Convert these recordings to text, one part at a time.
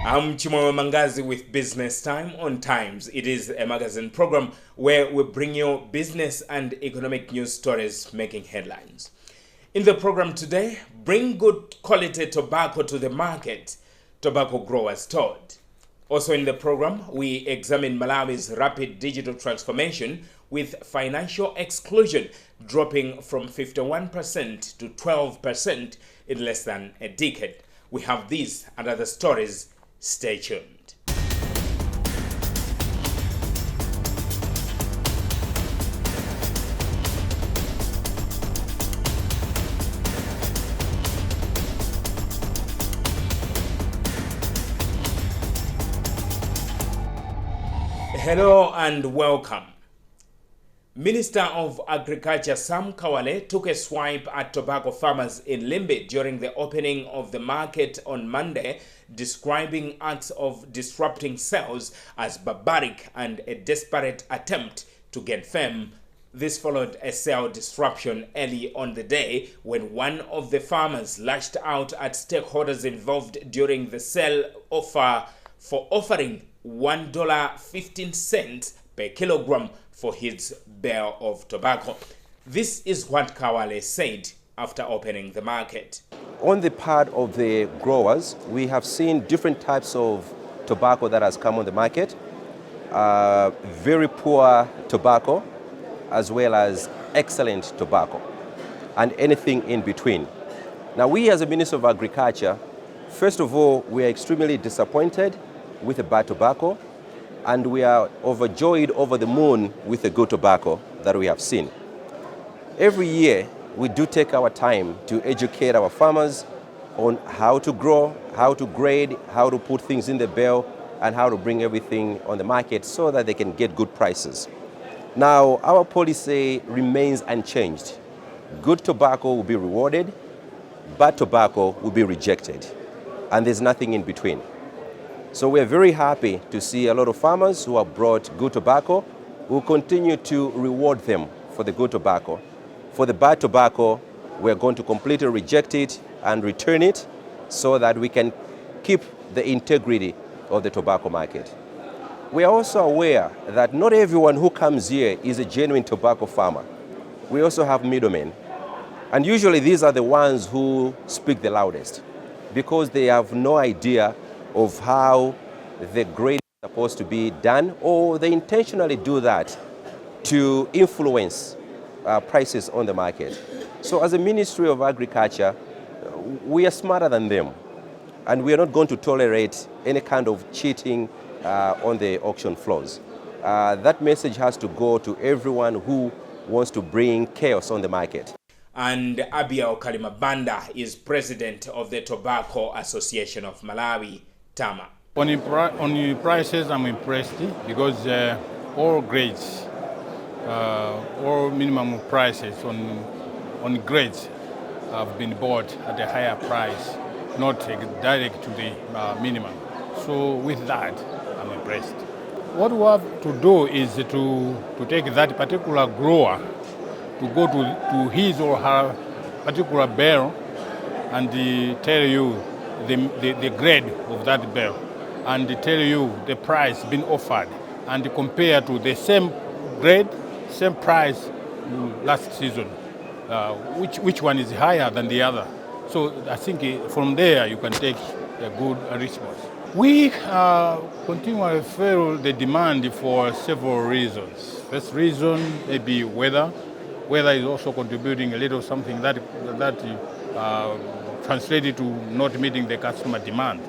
I'm Chimwemwe Mangazi with Business Time on Times. It is a magazine program where we bring you business and economic news stories making headlines. In the program today, bring good quality tobacco to the market, tobacco growers told. Also in the program, we examine Malawi's rapid digital transformation with financial exclusion dropping from 51% to 12% in less than a decade. We have these and other stories. Stay tuned. Hello and welcome. Minister of Agriculture Sam Kawale took a swipe at tobacco farmers in Limbe during the opening of the market on Monday, describing acts of disrupting sales as barbaric and a desperate attempt to gain fame. This followed a sale disruption early on the day when one of the farmers lashed out at stakeholders involved during the sale offer for offering $1.15 per kilogram for his bale of tobacco. This is what Kawale said after opening the market. On the part of the growers, we have seen different types of tobacco that has come on the market. Very poor tobacco, as well as excellent tobacco, and anything in between. Now, we as a Minister of Agriculture, first of all, we are extremely disappointed with the bad tobacco, and we are overjoyed over the moon with the good tobacco that we have seen. Every year, we do take our time to educate our farmers on how to grow, how to grade, how to put things in the bale, and how to bring everything on the market so that they can get good prices. Now, our policy remains unchanged. Good tobacco will be rewarded, bad tobacco will be rejected, and there's nothing in between. So we're very happy to see a lot of farmers who have brought good tobacco. We'll continue to reward them for the good tobacco. For the bad tobacco, we're going to completely reject it and return it so that we can keep the integrity of the tobacco market. We are also aware that not everyone who comes here is a genuine tobacco farmer. We also have middlemen. And usually these are the ones who speak the loudest because they have no idea of how the grade is supposed to be done, or they intentionally do that to influence prices on the market. So as a Ministry of Agriculture, we are smarter than them, and we are not going to tolerate any kind of cheating on the auction floors. That message has to go to everyone who wants to bring chaos on the market. And Abia Okalimabanda is president of the Tobacco Association of Malawi, Tama. On the prices, I'm impressed because all grades, all minimum prices on grades have been bought at a higher price, not direct to the minimum. So with that, I'm impressed. What we have to do is to take that particular grower to go to his or her particular bale and tell you the grade of that bale and tell you the price being offered and compare to the same grade, same price last season, which one is higher than the other. So I think from there you can take a good response. We continually feel the demand for several reasons. First reason may be weather. Weather is also contributing a little something that translated to not meeting the customer demand.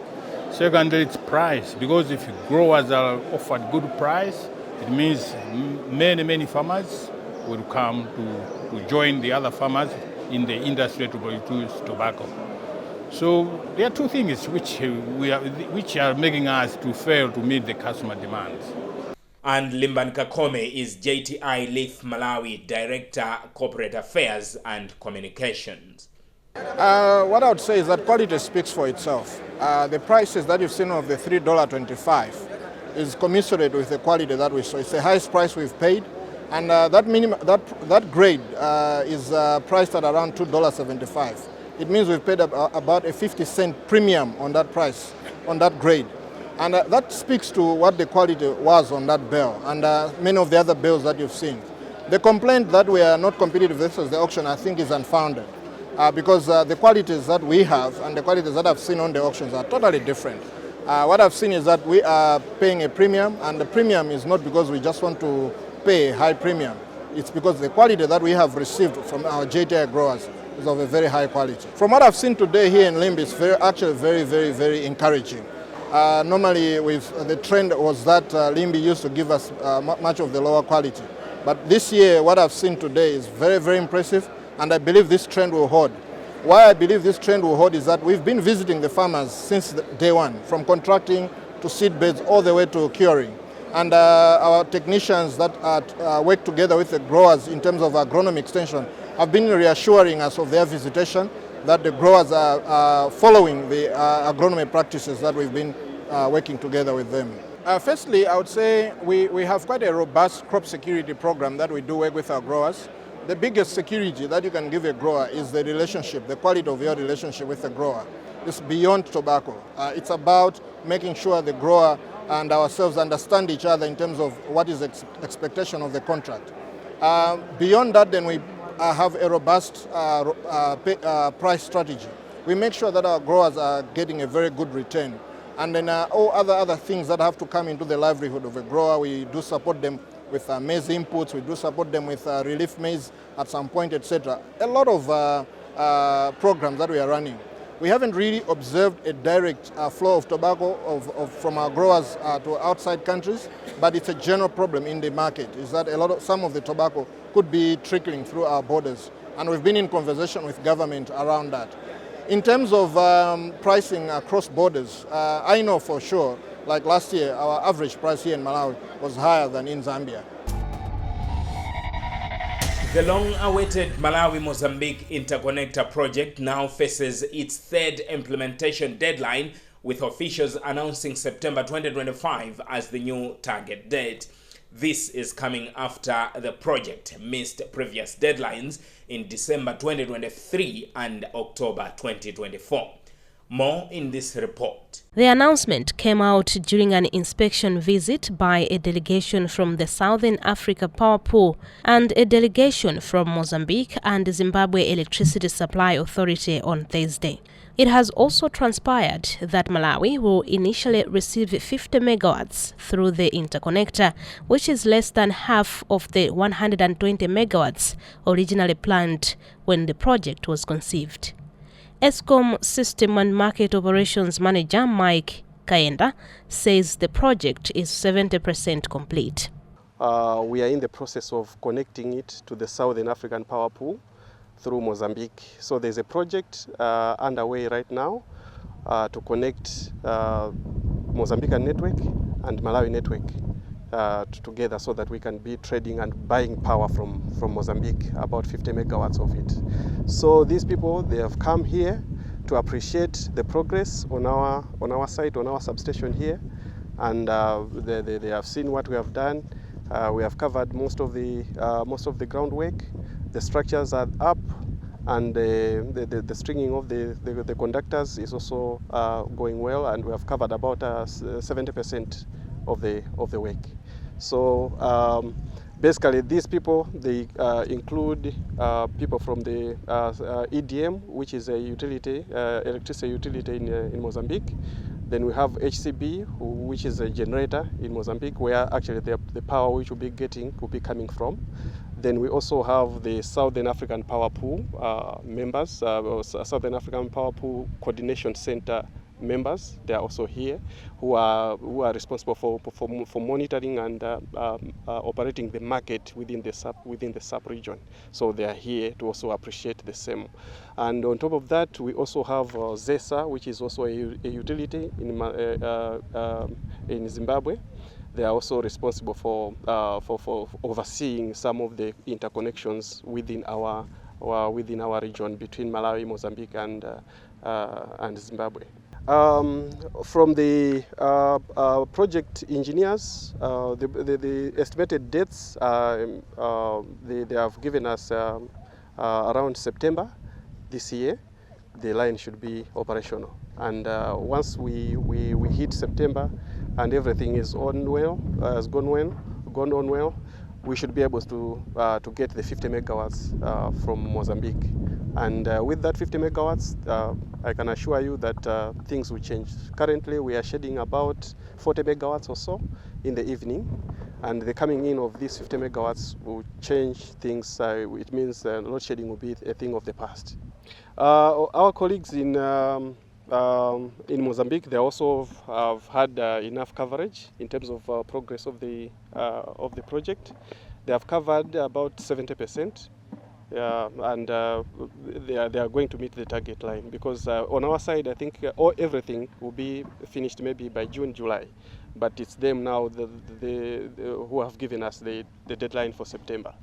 Secondly, it's price, because if growers are offered good price, it means many farmers will come to join the other farmers in the industry to produce tobacco. So there are two things which are making us to fail to meet the customer demands. And Limban Kakome is JTI Leaf Malawi Director, Corporate Affairs and Communications. What I would say is that quality speaks for itself. The prices that you've seen of the $3.25 is commensurate with the quality that we saw. It's the highest price we've paid, and that grade is priced at around $2.75. It means we've paid about a 50-cent premium on that price, on that grade. And that speaks to what the quality was on that bale and many of the other bales that you've seen. The complaint that we are not competitive versus the auction, I think, is unfounded because the qualities that we have and the qualities that I've seen on the auctions are totally different. What I've seen is that we are paying a premium, and the premium is not because we just want to pay a high premium. It's because the quality that we have received from our JTI growers is of a very high quality. From what I've seen today here in Limbi, it's actually very encouraging. Normally, the trend was that Limbi used to give us much of the lower quality. But this year, what I've seen today is very impressive, and I believe this trend will hold. Why I believe this trend will hold is that we've been visiting the farmers since day one, from contracting to seed beds all the way to curing. And our technicians that work together with the growers in terms of agronomy extension have been reassuring us of their visitation that the growers are following the agronomy practices that we've been working together with them. Firstly, I would say we have quite a robust crop security program that we do work with our growers. The biggest security that you can give a grower is the relationship, the quality of your relationship with the grower. It's beyond tobacco. It's about making sure the grower and ourselves understand each other in terms of what is the expectation of the contract. Beyond that, then we have a robust price strategy. We make sure that our growers are getting a very good return. And then all other things that have to come into the livelihood of a grower, we do support them with maize inputs, we do support them with relief maize at some point, etc. A lot of programs that we are running. We haven't really observed a direct flow of tobacco from our growers to outside countries, but it's a general problem in the market, is that some of the tobacco could be trickling through our borders. And we've been in conversation with government around that. In terms of pricing across borders, I know for sure, like last year, our average price here in Malawi was higher than in Zambia. The long-awaited Malawi-Mozambique Interconnector project now faces its third implementation deadline, with officials announcing September 2025 as the new target date. This is coming after the project missed previous deadlines in December 2023 and October 2024. More in this report. The announcement came out during an inspection visit by a delegation from the Southern Africa Power Pool and a delegation from Mozambique and Zimbabwe Electricity Supply Authority on Thursday. It has also transpired that Malawi will initially receive 50 megawatts through the interconnector, which is less than half of the 120 megawatts originally planned when the project was conceived. ESCOM System and Market Operations Manager Mike Kaenda says the project is 70% complete. We are in the process of connecting it to the Southern African Power Pool through Mozambique. So there's a project underway right now to connect Mozambican network and Malawi network together so that we can be trading and buying power from Mozambique, about 50 megawatts of it. So these people, they have come here to appreciate the progress on our site, on our substation here, and they have seen what we have done. We have covered most of the groundwork. The structures are up, and the stringing of the conductors is also going well, and we have covered about 70% of the work. So basically, these people, they include people from the EDM, which is a utility, electricity utility in Mozambique. Then we have HCB, which is a generator in Mozambique, where actually the power which we'll be coming from. Then we also have the Southern African Power Pool members, Southern African Power Pool Coordination Center members. They are also here, who are responsible for monitoring and operating the market within the sub-region. So they are here to also appreciate the same. And on top of that, we also have ZESA, which is also a utility in Zimbabwe. They are also responsible for overseeing some of the interconnections within our region between Malawi, Mozambique, and Zimbabwe. From the project engineers, the estimated dates they have given us around September this year, the line should be operational. And once we hit September and everything is on well, has gone on well, we should be able to get the 50 megawatts from Mozambique. And with that 50 megawatts, I can assure you that things will change. Currently, we are shedding about 40 megawatts or so in the evening, and the coming in of these 50 megawatts will change things. It means load shedding will be a thing of the past. Our colleagues in Mozambique, they also have had enough coverage in terms of progress of the project. They have covered about 70%. And they are going to meet the target line, because on our side, I think everything will be finished maybe by June, July. But it's them now who have given us the deadline for September.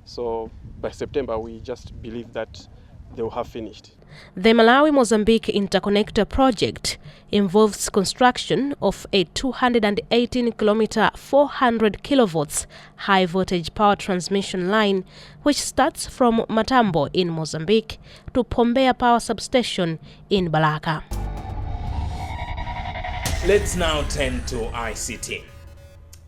So by September, we just believe that they will have finished. The Malawi-Mozambique Interconnector project involves construction of a 218-kilometer, 400 kilovolts high-voltage power transmission line, which starts from Matambo in Mozambique to Pombeya Power Substation in Balaka. Let's now turn to ICT.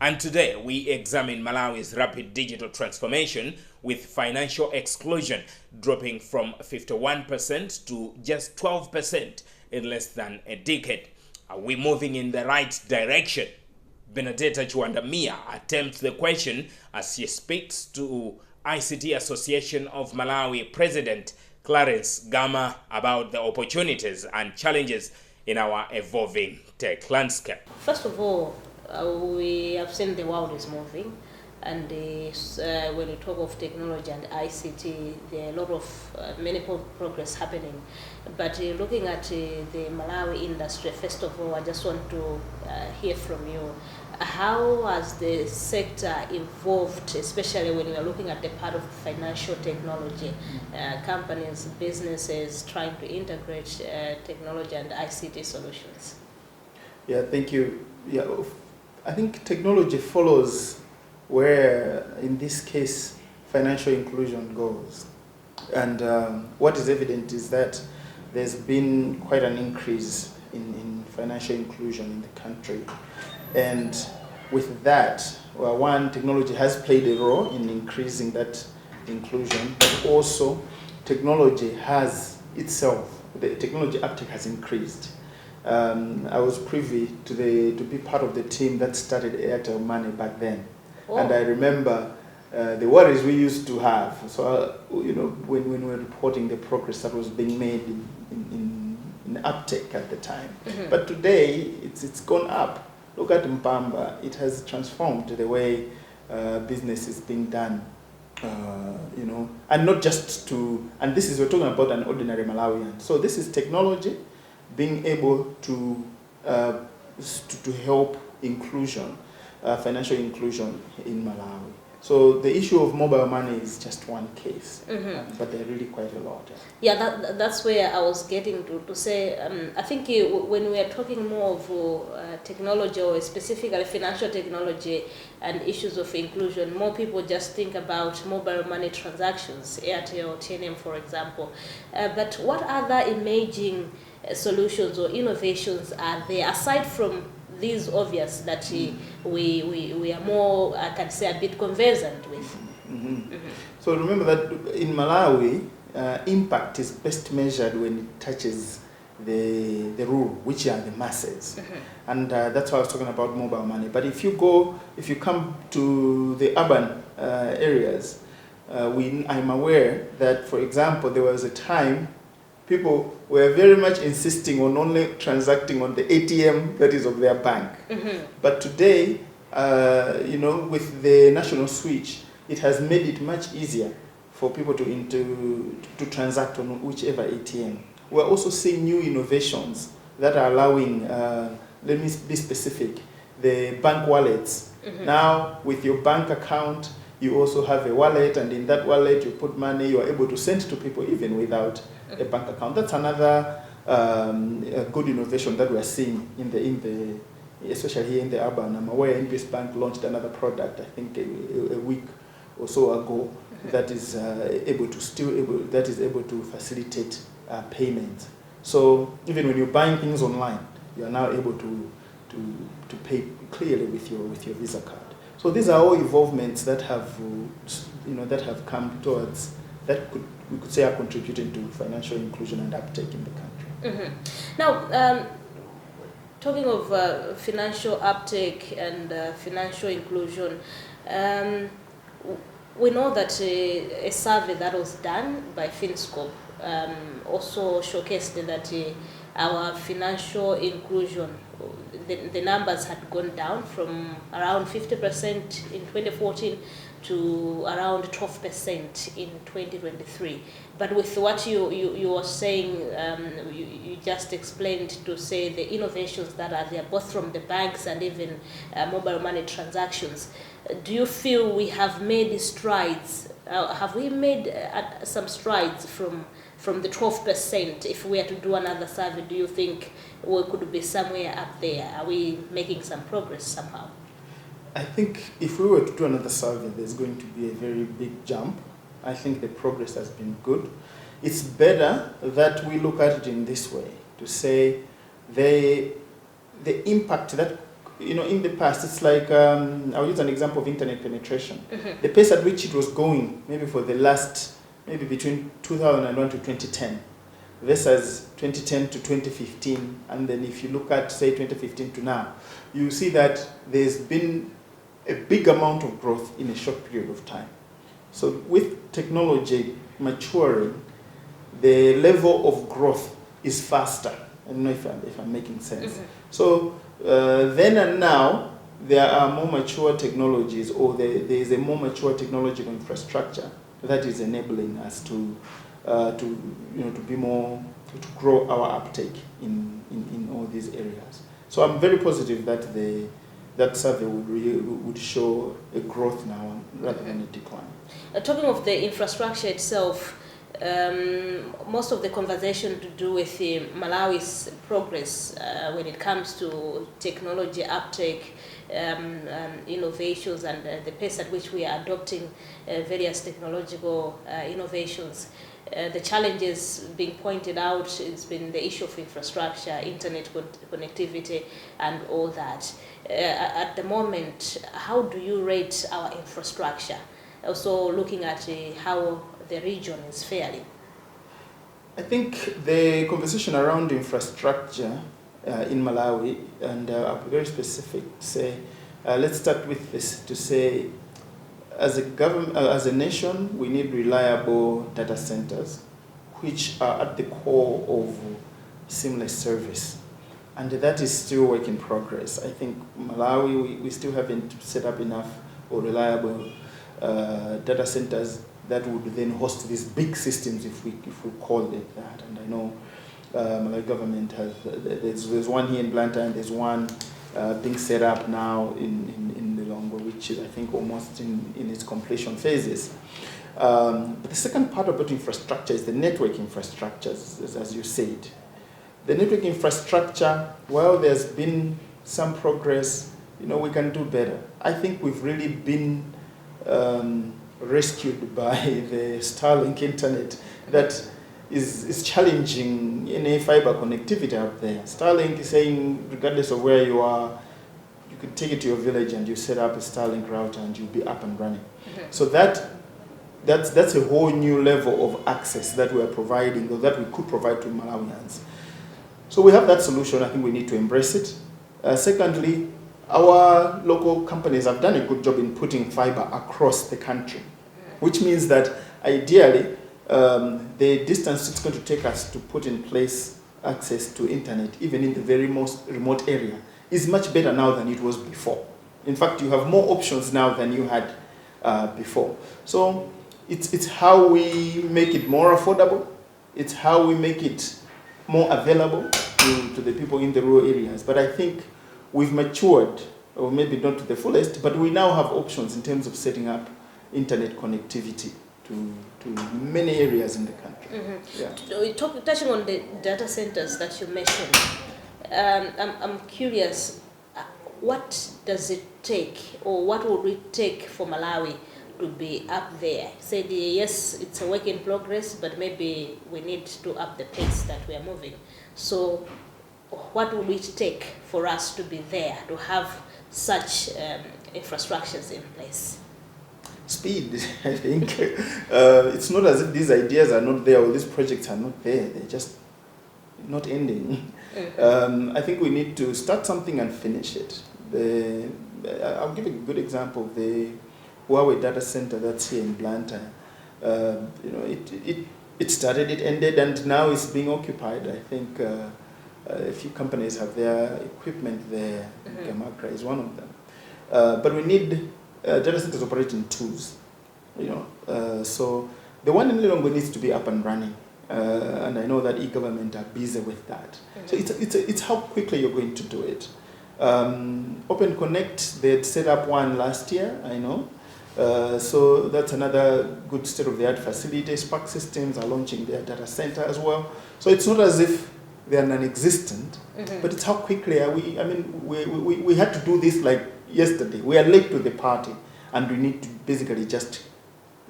And today we examine Malawi's rapid digital transformation, with financial exclusion dropping from 51% to just 12% in less than a decade. Are we moving in the right direction? Benedetta Chuandamia attempts the question as she speaks to ICT Association of Malawi President Clarence Gama about the opportunities and challenges in our evolving tech landscape. First of all, we have seen the world is moving, and when we talk of technology and ICT, there are a lot of many progress happening. But looking at the Malawi industry, first of all, I just want to hear from you. How has the sector evolved, especially when you are looking at the part of financial technology, companies, businesses trying to integrate technology and ICT solutions? Yeah, thank you. Yeah, I think technology follows where, in this case, financial inclusion goes. And what is evident is that there's been quite an increase in financial inclusion in the country. And with that, well, one, technology has played a role in increasing that inclusion, but also technology has itself, the technology uptake has increased. I was privy to be part of the team that started Airtel Money back then. Oh. And I remember the worries we used to have. So, when we were reporting the progress that was being made in uptake at the time. Mm-hmm. But today, it's gone up. Look at Mpamba. It has transformed the way business is being done. And not just and this is, we're talking about an ordinary Malawian. So this is technology being able to help inclusion, financial inclusion in Malawi. So the issue of mobile money is just one case, mm-hmm. But there are really quite a lot. Yeah, that's where I was getting to say, I think when we are talking more of technology, or specifically financial technology and issues of inclusion, more people just think about mobile money transactions, Airtel, TNM, for example. But what other emerging solutions or innovations are there, aside from these obvious that we are more, I can say, a bit conversant with? Mm-hmm. Mm-hmm. So remember that in Malawi, impact is best measured when it touches the rural, which are the masses. Mm-hmm. And that's why I was talking about mobile money. But if you come to the urban areas, I'm aware that, for example, there was a time people were very much insisting on only transacting on the ATM that is of their bank. Mm-hmm. But today, with the national switch, it has made it much easier for people to transact on whichever ATM. We're also seeing new innovations that are allowing, let me be specific, the bank wallets. Mm-hmm. Now, with your bank account, you also have a wallet, and in that wallet you put money. You are able to send to people even without a bank account. That's another a good innovation that we are seeing especially here in the urban. I'm aware NBS Bank launched another product, I think a week or so ago, mm-hmm. that is able to facilitate payments. So even when you're buying things online, you are now able to pay clearly with your Visa card. So these are all involvements that have that have come towards we could say are contributing to financial inclusion and uptake in the country. Now, talking of financial uptake and financial inclusion, we know that a survey that was done by FinScope also showcased that our financial inclusion, the numbers had gone down from around 50% in 2014 to around 12% in 2023. But with what you were saying, you just explained to say the innovations that are there, both from the banks and even mobile money transactions. Do you feel we have made strides? Have we made some strides from the 12%? If we are to do another survey, do you think we could be somewhere up there? Are we making some progress somehow? I think if we were to do another survey, there's going to be a very big jump. I think the progress has been good. It's better that we look at it in this way, to say the impact that, in the past, it's like, I'll use an example of internet penetration. The pace at which it was going, maybe for the last, maybe between 2001 to 2010, versus 2010 to 2015, and then if you look at, say, 2015 to now, you see that there's been a big amount of growth in a short period of time. So with technology maturing, the level of growth is faster. I don't know if I'm making sense. So then and now, there are more mature technologies, or there is a more mature technological infrastructure that is enabling us to be more, to grow our uptake in all these areas. So I'm very positive that that survey would show a growth now rather than a decline. Talking of the infrastructure itself, most of the conversation to do with Malawi's progress when it comes to technology uptake, innovations, and the pace at which we are adopting various technological innovations. The challenges being pointed out, it's been the issue of infrastructure, internet connectivity, and all that. At the moment, how do you rate our infrastructure? Also looking at how the region is faring. I think the conversation around infrastructure in Malawi, and I'll be very specific, let's start with this, to say, as a government, as a nation, we need reliable data centers, which are at the core of seamless service. And that is still work in progress. I think Malawi, we still haven't set up enough or reliable data centers that would then host these big systems, if we call it that. And I know Malawi government has, there's one here in Blantyre, and there's one being set up now in the Lilongwe, which is, I think, almost in its completion phases. But the second part about infrastructure is the network infrastructure, as you said. The network infrastructure, while there's been some progress, we can do better. I think we've really been rescued by the Starlink internet that is challenging any fiber connectivity out there. Starlink is saying, regardless of where you are, you could take it to your village and you set up a Starlink router and you'll be up and running. So that's a whole new level of access that we are providing, or that we could provide to Malawians. So we have that solution. I think we need to embrace it. Secondly, our local companies have done a good job in putting fiber across the country, which means that ideally, the distance it's going to take us to put in place access to internet, even in the very most remote area, is much better now than it was before. In fact, you have more options now than you had before. So it's how we make it more affordable. It's how we make it more available to the people in the rural areas. But I think we've matured, or maybe not to the fullest, but we now have options in terms of setting up internet connectivity to many areas in the country. Touching on the data centers that you mentioned, I'm curious, what does it take, or what would it take for Malawi to be up there? Said yes, it's a work in progress, but maybe we need to up the pace that we are moving. So what would it take for us to be there, to have such infrastructures in place? Speed, I think. It's not as if these ideas are not there or these projects are not there. They're just not ending. Mm-hmm. I think we need to start something and finish it. I'll give a good example. The Huawei data center that's here in Blantyre. It started, it ended, and now it's being occupied. I think a few companies have their equipment there. Mm-hmm. Gamakra is one of them. But we need data centers operate in twos, so the one in Lilongwe needs to be up and running, and I know that e-government are busy with that. Mm-hmm. So it's how quickly you're going to do it. Interconnector, they had set up one last year, I know, so that's another good state-of-the-art facility. Spark Systems are launching their data center as well. So it's not as if they are non-existent, mm-hmm. but it's how quickly are we. I mean, we had to do this like yesterday. We are late to the party, and we need to basically just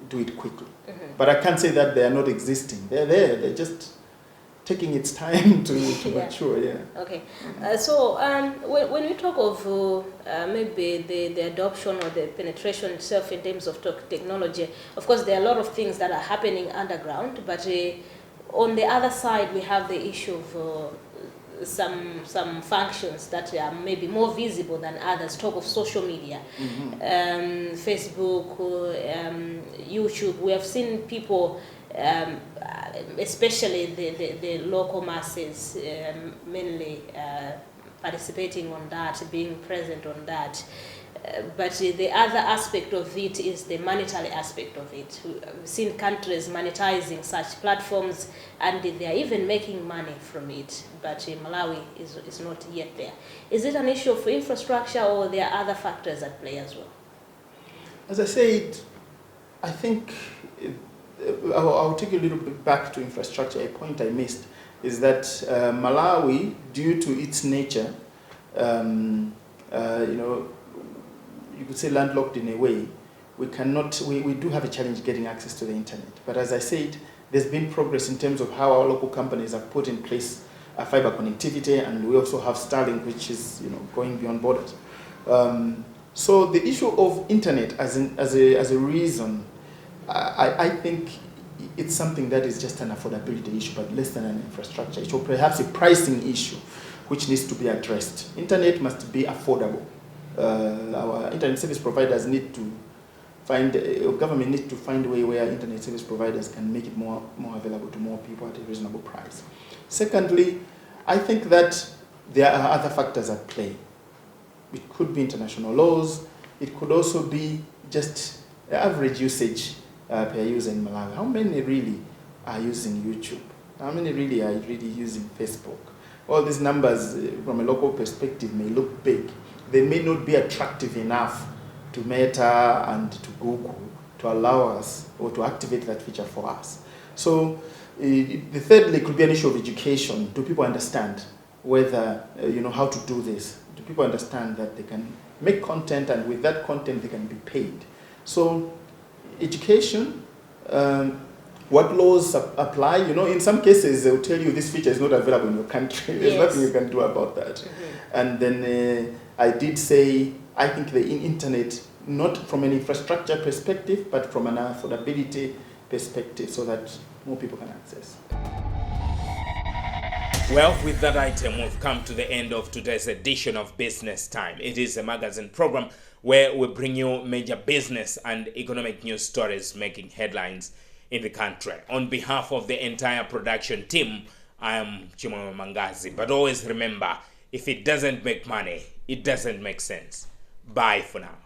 do it quickly. Mm-hmm. But I can't say that they are not existing. They're there. They're just taking its time to mature. Yeah. Okay. So when we talk of maybe the adoption or the penetration itself in terms of technology, of course there are a lot of things that are happening underground, but on the other side we have the issue of some functions that are maybe more visible than others. Talk of social media, mm-hmm. Facebook, YouTube. We have seen people, especially the local masses, mainly participating on that, being present on that. But the other aspect of it is the monetary aspect of it. We've seen countries monetizing such platforms, and they are even making money from it. But Malawi is not yet there. Is it an issue of infrastructure, or there are other factors at play as well? As I said, I think I'll take you a little bit back to infrastructure. A point I missed is that Malawi, due to its nature, you could say landlocked in a way, we do have a challenge getting access to the internet. But as I said, there's been progress in terms of how our local companies have put in place fiber connectivity, and we also have Starlink, which is going beyond borders. So the issue of internet as a reason, I think it's something that is just an affordability issue, but less than an infrastructure issue, or perhaps a pricing issue, which needs to be addressed. Internet must be affordable. Our internet service providers need to government needs to find a way where internet service providers can make it more available to more people at a reasonable price. Secondly, I think that there are other factors at play. It could be international laws. It could also be just the average usage per user in Malawi. How many really are using YouTube? How many really are using Facebook? All these numbers from a local perspective may look big. They may not be attractive enough to Meta and to Google to allow us or to activate that feature for us. So the thirdly could be an issue of education. Do people understand whether, how to do this? Do people understand that they can make content, and with that content they can be paid? So education, what laws apply? In some cases they will tell you this feature is not available in your country. There's nothing you can do about that. Mm-hmm. And then I did say, I think the internet, not from an infrastructure perspective, but from an affordability perspective, so that more people can access. Well, with that item, we've come to the end of today's edition of Business Time. It is a magazine program where we bring you major business and economic news stories making headlines in the country. On behalf of the entire production team, I am Chimwemwe Mangazi. But always remember, if it doesn't make money, it doesn't make sense. Bye for now.